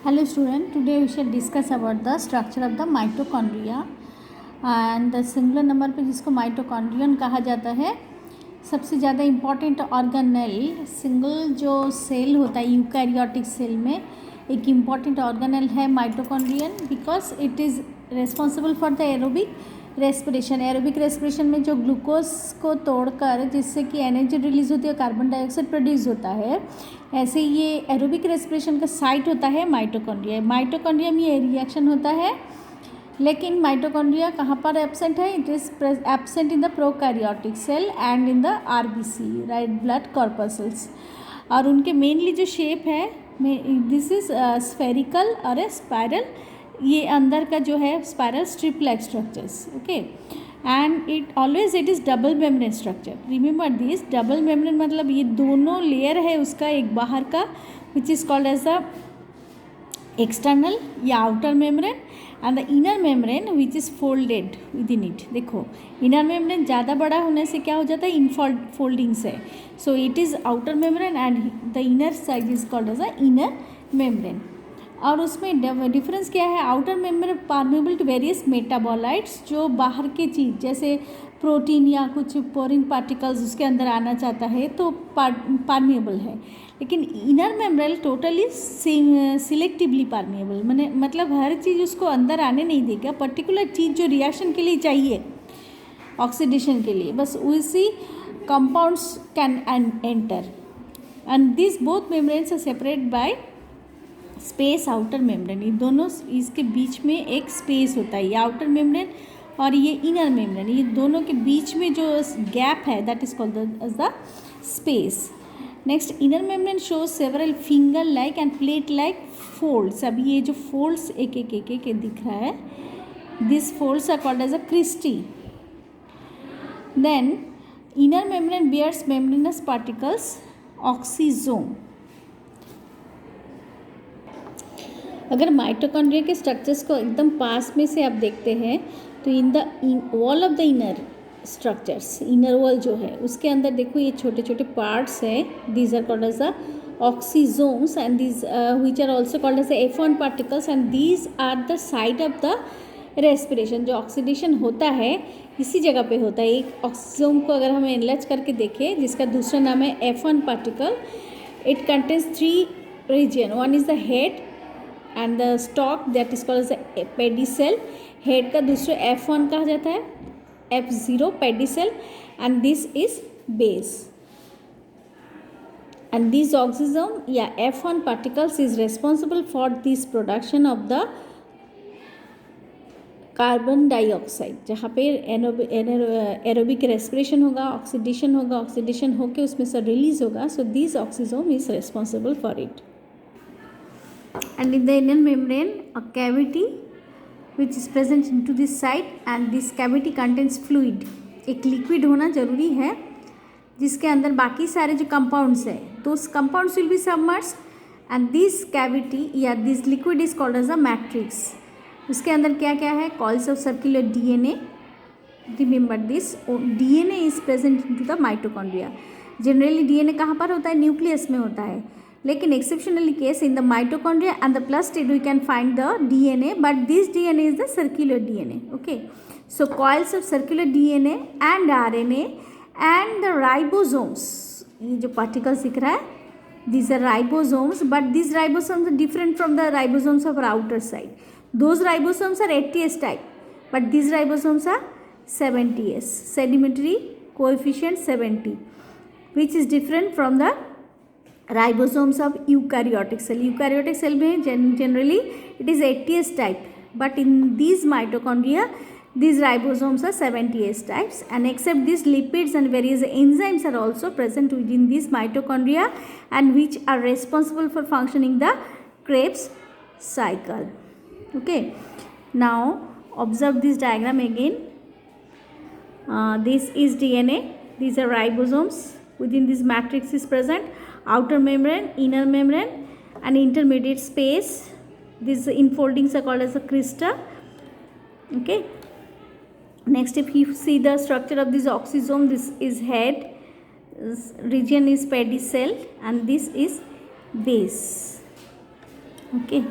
Hello student, today we shall discuss about the structure of the mitochondria and the singular number पे जिसको mitochondrion कहा जाता है। सबसे ज़्यादा इम्पॉर्टेंट ऑर्गेनेल सिंगल जो सेल होता है यूकैरियोटिक सेल में एक इम्पॉर्टेंट ऑर्गेनेल है mitochondrion because it is responsible for the aerobic respiration. Aerobic respiration में जो ग्लूकोज को तोड़कर जिससे कि एनर्जी रिलीज होती है कार्बन डाइऑक्साइड प्रोड्यूस होता है, ऐसे ये एरोबिक रेस्पिरेशन का साइट होता है माइटोकॉन्ड्रिया। माइटोकॉन्ड्रिया में ये रिएक्शन होता है, लेकिन माइटोकॉन्ड्रिया कहाँ पर एब्सेंट है? It is absent in the prokaryotic cell and in the RBC, right blood corpuscles. और उनके मेनली जो शेप है दिस इज स्फेरिकल और ए स्पायरल, ये अंदर का जो है spiral strip like structures, okay. And it is double membrane structure. Remember this, double membrane मतलब ये दोनों लेयर है उसका, एक बाहर का which is called as the external या outer membrane and the inner membrane which is folded within it. देखो इनर मेम्ब्रेन ज़्यादा बड़ा होने से क्या हो जाता है? फोल्डिंग से। So it is outer membrane and the inner side is called as the inner membrane. और उसमें डिफरेंस क्या है? Outer membrane permeable to various metabolites, जो बाहर की चीज़ जैसे प्रोटीन या कुछ पोरिन पार्टिकल्स उसके अंदर आना चाहता है तो पार्मेबल है। लेकिन इनर मेम्ब्रेन टोटली सिलेक्टिवली पार्मेबल, मतलब हर चीज़ उसको अंदर आने नहीं देगा। पर्टिकुलर चीज़ जो रिएक्शन के लिए चाहिए ऑक्सीडेशन के लिए, बस उसी compounds can enter. And this both membranes are separate by space outer membrane. ये दोनों इसके बीच में एक स्पेस होता है, ये आउटर मेम्ब्रेन और ये इनर मेम्ब्रेन, ये दोनों के बीच में जो गैप है that is called as the space. Next, inner membrane shows several finger like and plate like folds. अब ये जो फोल्ड्स एक एक दिख रहा है, this folds are called as a cristae. Then inner membrane bears membranous particles oxysome. अगर mitochondria के स्ट्रक्चर्स को एकदम पास में से आप देखते हैं तो in wall of the inner structures, inner wall जो है उसके अंदर देखो ये छोटे छोटे पार्ट्स हैं, these are called as the oxysomes and these which are also called as the F1 particles and these are the site of the respiration. जो ऑक्सीडेशन होता है इसी जगह पे होता है। एक ऑक्सीजोम को अगर हम एनलार्ज करके देखें जिसका दूसरा नाम है F1 particle, it contains 3 region. One is the head and the stalk that is called as a pedicel. Head का दूसरा F1 कहा जाता है, F0 pedicel and this is base. And this oxysome या F1 particles is responsible for this production of the carbon dioxide, जहाँ पे aerobic respiration होगा, oxidation होके उसमें से रिलीज होगा। So this oxysome is responsible for it. And in the inner membrane a cavity which is present into this side and this cavity contains fluid। एक liquid होना जरूरी है जिसके अंदर बाकी सारे जो कंपाउंड्स है those compounds will be submerged and this cavity या this liquid is called as a matrix। उसके अंदर क्या क्या है? coils of circular DNA। remember this, DNA is present into the mitochondria। Generally DNA कहाँ पर होता है? न्यूक्लियस में होता है, लेकिन exceptionally case in the mitochondria and the plastid we can find the DNA, but this DNA is the circular DNA, okay. So coils of circular DNA and RNA and the ribosomes, ये जो particles दिख रहा है these are ribosomes, but these ribosomes are different from the ribosomes of our outer side. Those ribosomes are 80S type, but these ribosomes are 70S, sedimentary coefficient 70, which is different from the ribosomes of eukaryotic cell. Eukaryotic cell में generally it is 80S type, but in these mitochondria these ribosomes are 70S types, and except these lipids and various enzymes are also present within these mitochondria and which are responsible for functioning the Krebs cycle. Okay, now observe this diagram again. This is DNA, these are ribosomes, within this matrix is present outer membrane, inner membrane and intermediate space. These infoldings are called as a crista, okay. Next, if you see the structure of this oxysome, this is head, this region is pedicel and this is base, okay.